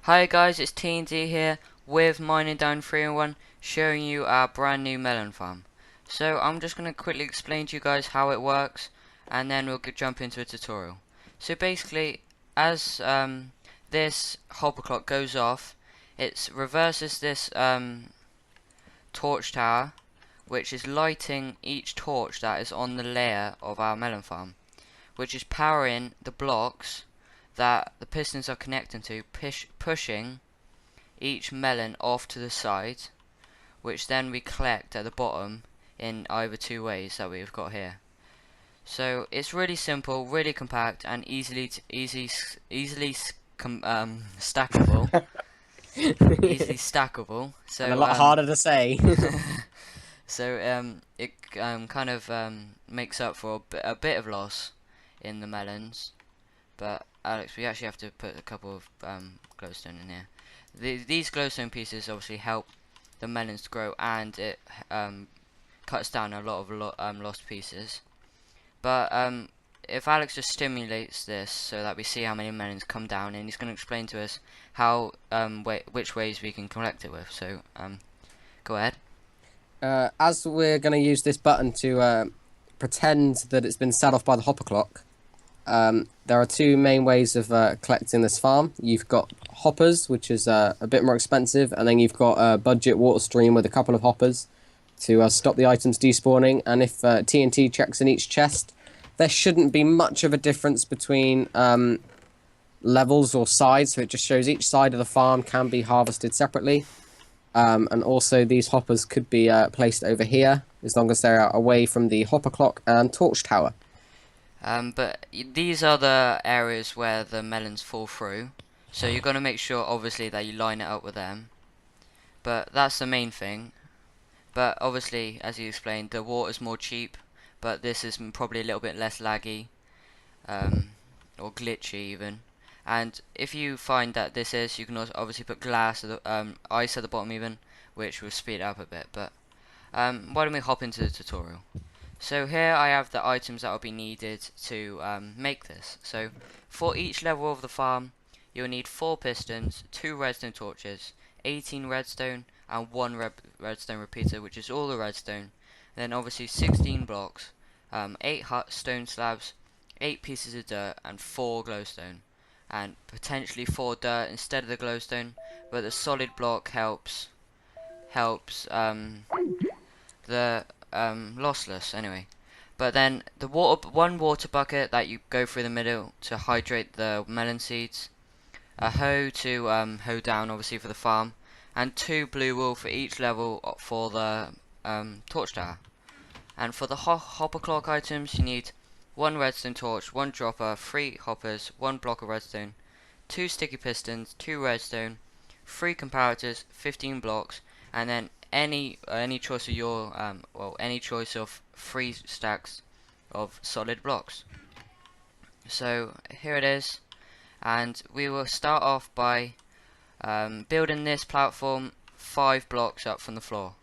Hi guys, it's TNT here with MineAndDine 3-in-1 showing you our brand new melon farm. So I'm just going to quickly explain to you guys how it works and then we'll jump into a tutorial. So basically, as this hopper clock goes off, it reverses this torch tower, which is lighting each torch that is on the layer of our melon farm, which is powering the blocks that the pistons are connecting to, pushing each melon off to the side, which then we collect at the bottom in either two ways that we've got here. So it's really simple, really compact, and stackable. Easily stackable. And a So lot harder to say. it kind of makes up for a bit of loss in the melons. But Alex, we actually have to put a couple of glowstone in here. These glowstone pieces obviously help the melons to grow, and it cuts down a lot of lost pieces. But if Alex just stimulates this so that we see how many melons come down, and he's going to explain to us how which ways we can collect it with. So go ahead. As we're going to use this button to pretend that it's been set off by the hopper clock, there are two main ways of collecting this farm. You've got hoppers, which is a bit more expensive, and then you've got a budget water stream with a couple of hoppers to stop the items despawning. And if TNT checks in each chest, there shouldn't be much of a difference between levels or sides, so it just shows each side of the farm can be harvested separately. And also these hoppers could be placed over here, as long as they're away from the hopper clock and torch tower. But these are the areas where the melons fall through, so you're going to make sure obviously that you line it up with them. But that's the main thing. But obviously, as you explained, the water's more cheap, but this is probably a little bit less laggy, or glitchy even. And if you find that this is, you can also obviously put glass, at the, ice at the bottom even, which will speed it up a bit. But why don't we hop into the tutorial? So here I have the items that will be needed to make this. So for each level of the farm, you'll need 4 pistons, 2 redstone torches, 18 redstone, and 1 redstone repeater, which is all the redstone. Then obviously 16 blocks, 8 stone slabs, 8 pieces of dirt, and 4 glowstone. And potentially 4 dirt instead of the glowstone, but the solid block helps the lossless anyway. But then the one water bucket that you go through the middle to hydrate the melon seeds, a hoe to hoe down obviously for the farm, and 2 blue wool for each level for the torch tower. And for the hopper clock items, you need 1 redstone torch, 1 dropper, 3 hoppers, 1 block of redstone, 2 sticky pistons, 2 redstone, 3 comparators, 15 blocks, and then any choice of your any choice of 3 stacks of solid blocks. So here it is, and we will start off by building this platform 5 blocks up from the floor.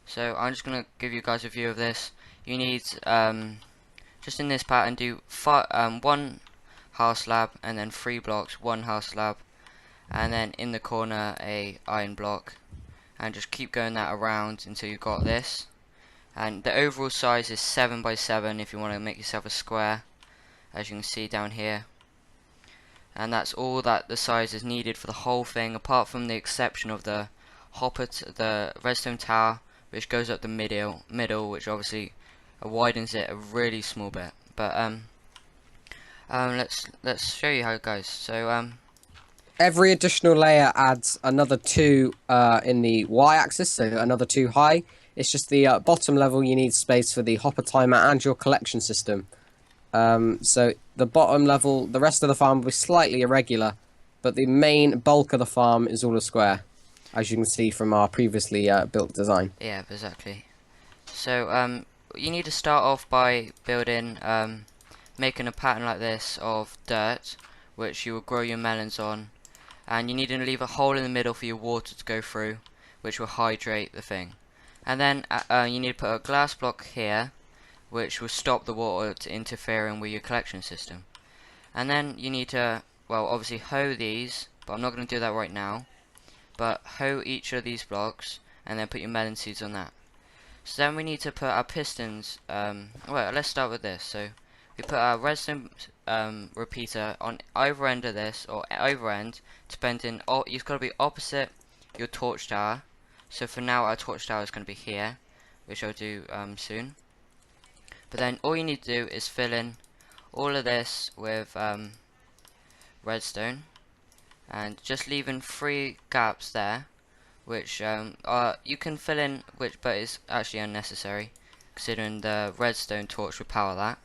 So I'm just gonna give you guys a view of this. You need just in this pattern do 1 half slab, and then 3 blocks, 1 half slab, and then in the corner a iron block, and just keep going that around until you've got this. And the overall size is 7 by 7 if you want to make yourself a square, as you can see down here. And that's all that the size is needed for the whole thing, apart from the exception of the the redstone tower, which goes up the middle, which obviously widens it a really small bit. But let's show you how it goes. So Every additional layer adds another 2 in the y-axis, so another 2 high. It's just the bottom level you need space for the hopper timer and your collection system. So the bottom level, the rest of the farm will be slightly irregular, but the main bulk of the farm is all a square, as you can see from our previously built design. yeah, exactly. So you need to start off by building making a pattern like this of dirt, which you will grow your melons on. And you need to leave a hole in the middle for your water to go through, which will hydrate the thing. And then you need to put a glass block here, which will stop the water interfering with your collection system. And then you need to, well, obviously hoe these but I'm not going to do that right now. But hoe each of these blocks and then put your melon seeds on that. So then we need to put our pistons, well, let's start with this. So we put our redstone repeater on either end of this, or over end, depending, you've got to be opposite your torch tower. So for now our torch tower is going to be here, which I'll do soon. But then all you need to do is fill in all of this with redstone, and just leaving 3 gaps there, which you can fill in, but it's actually unnecessary considering the redstone torch will power that.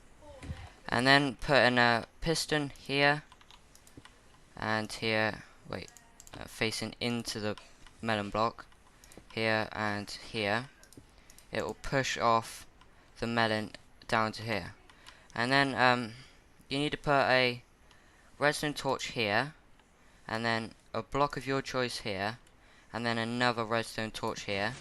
And then put in a piston here and here, facing into the melon block, here and here. It will push off the melon down to here. And then you need to put a redstone torch here, and then a block of your choice here, and then another redstone torch here,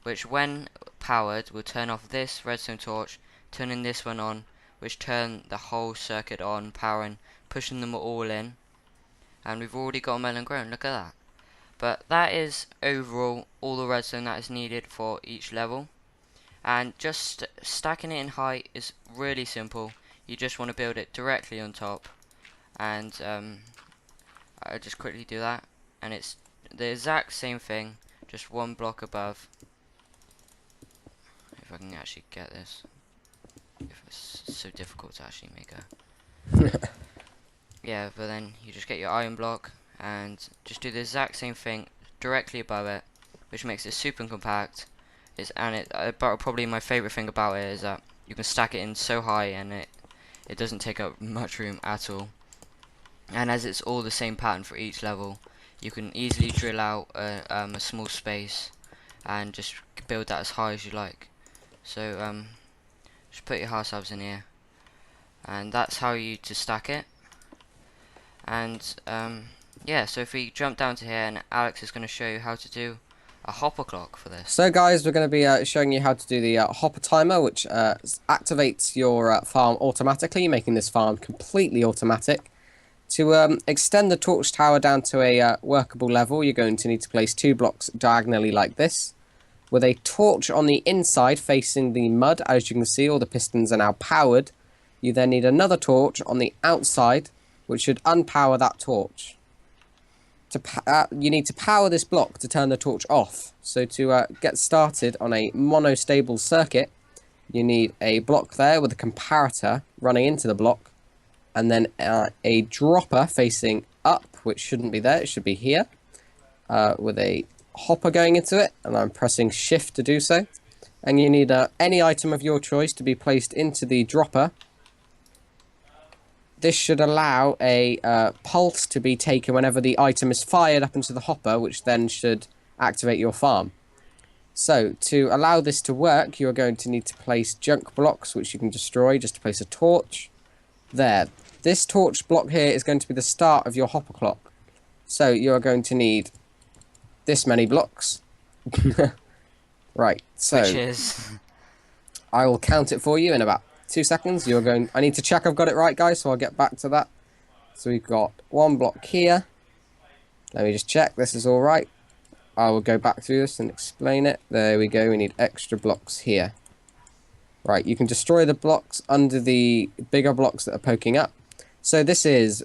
which when powered will turn off this redstone torch, turning this one on, which turn the whole circuit on, powering, pushing them all in. And we've already got a melon grown, look at that. But that is overall all the redstone that is needed for each level. And just stacking it in height is really simple. You just want to build it directly on top, and I just quickly do that, and it's the exact same thing, just 1 block above. If I can actually get this, if it's so difficult to actually make a yeah, but then you just get your iron block and just do the exact same thing directly above it, which makes it super compact. But probably my favorite thing about it is that you can stack it in so high, and it doesn't take up much room at all. And as it's all the same pattern for each level, you can easily drill out a small space and just build that as high as you like. So just put your heart slabs in here, and that's how you to stack it. And yeah, so if we jump down to here, and Alex is going to show you how to do a hopper clock for this. So guys, we're going to be showing you how to do the hopper timer, which activates your farm automatically, making this farm completely automatic. To extend the torch tower down to a workable level, you're going to need to place 2 blocks diagonally like this, with a torch on the inside facing the mud. As you can see, all the pistons are now powered. You then need another torch on the outside, which should unpower that torch. You need to power this block to turn the torch off. So to get started on a monostable circuit, you need a block there with a comparator running into the block, and then a dropper facing up, which shouldn't be there, it should be here, with a hopper going into it, and I'm pressing shift to do so. And you need any item of your choice to be placed into the dropper. This should allow a pulse to be taken whenever the item is fired up into the hopper, which then should activate your farm. So, to allow this to work, you're going to need to place junk blocks, which you can destroy, just to place a torch. There. This torch block here is going to be the start of your hopper clock. So, you're going to need this many blocks. Right, so Which is I will count it for you in about 2 seconds. I need to check I've got it right, guys, so I'll get back to that. So we've got 1 block here. Let me just check this is all right. I will go back through this and explain it. There we go. We need extra blocks here. Right, you can destroy the blocks under the bigger blocks that are poking up. So this is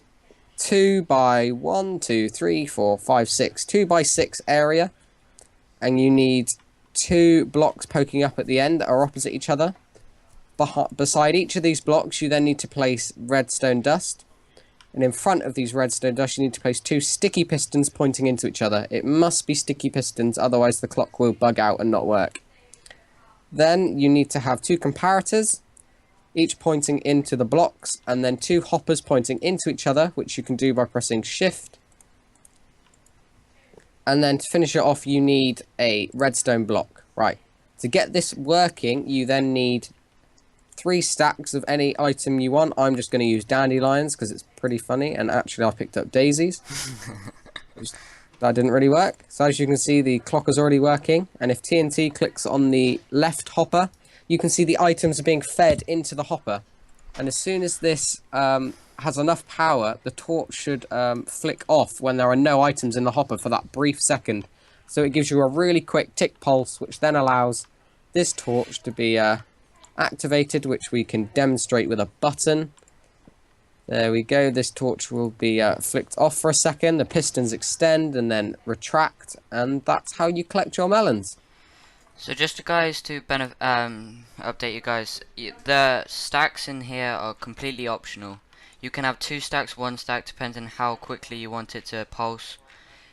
2 by 1, 2, 3, 4, 5, 6. 2 by 6 area. And you need 2 blocks poking up at the end that are opposite each other. Beside each of these blocks, you then need to place redstone dust. And in front of these redstone dust, you need to place 2 sticky pistons pointing into each other. It must be sticky pistons, otherwise the clock will bug out and not work. Then you need to have 2 comparators, each pointing into the blocks, and then 2 hoppers pointing into each other, which you can do by pressing shift. And then to finish it off, you need a redstone block. Right. To get this working, you then need 3 stacks of any item you want. I'm just going to use dandelions because it's pretty funny, and actually I picked up daisies. That didn't really work. So as you can see, the clock is already working, and if TNT clicks on the left hopper, you can see the items are being fed into the hopper. And as soon as this has enough power, the torch should flick off when there are no items in the hopper for that brief second. So it gives you a really quick tick pulse, which then allows this torch to be activated, which we can demonstrate with a button. There we go. This torch will be flicked off for a second. The pistons extend and then retract, and that's how you collect your melons. So just to guys to update you guys, the stacks in here are completely optional. You can have 2 stacks, 1 stack, depending how quickly you want it to pulse.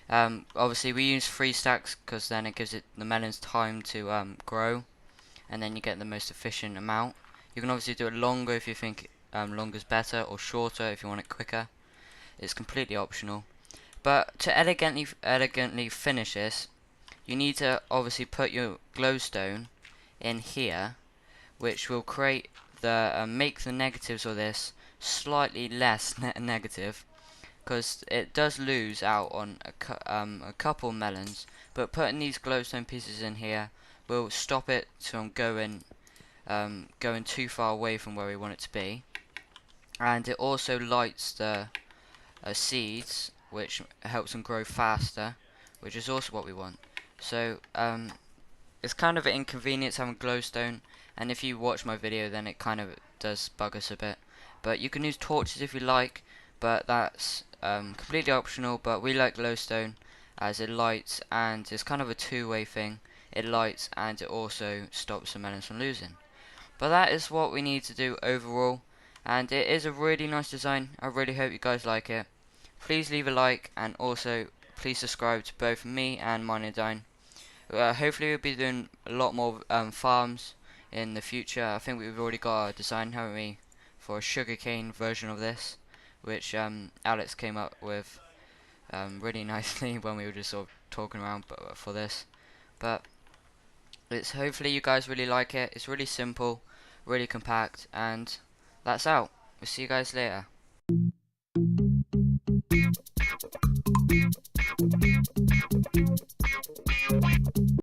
Obviously we use 3 stacks because then it gives it the melons time to grow, and then you get the most efficient amount. You can obviously do it longer if you think longer is better, or shorter if you want it quicker. It's completely optional. But to elegantly finish this, you need to obviously put your glowstone in here, which will create the make the negatives of this slightly less negative, because it does lose out on a couple melons. But putting these glowstone pieces in here will stop it from going too far away from where we want it to be, and it also lights the seeds, which helps them grow faster, which is also what we want. So it's kind of an inconvenience having glowstone, and if you watch my video then it kind of does bug us a bit. But you can use torches if you like, but that's completely optional. But we like glowstone as it lights, and it's kind of a two-way thing. It lights and it also stops the melons from losing. But that is what we need to do overall, and it is a really nice design. I really hope you guys like it. Please leave a like, and also please subscribe to both me and MineAndDine. Hopefully we'll be doing a lot more farms in the future. I think we've already got a design, haven't we, for a sugarcane version of this, which Alex came up with really nicely when we were just sort of talking around for this. But it's hopefully you guys really like it. It's really simple, really compact, and that's out. We'll see you guys later.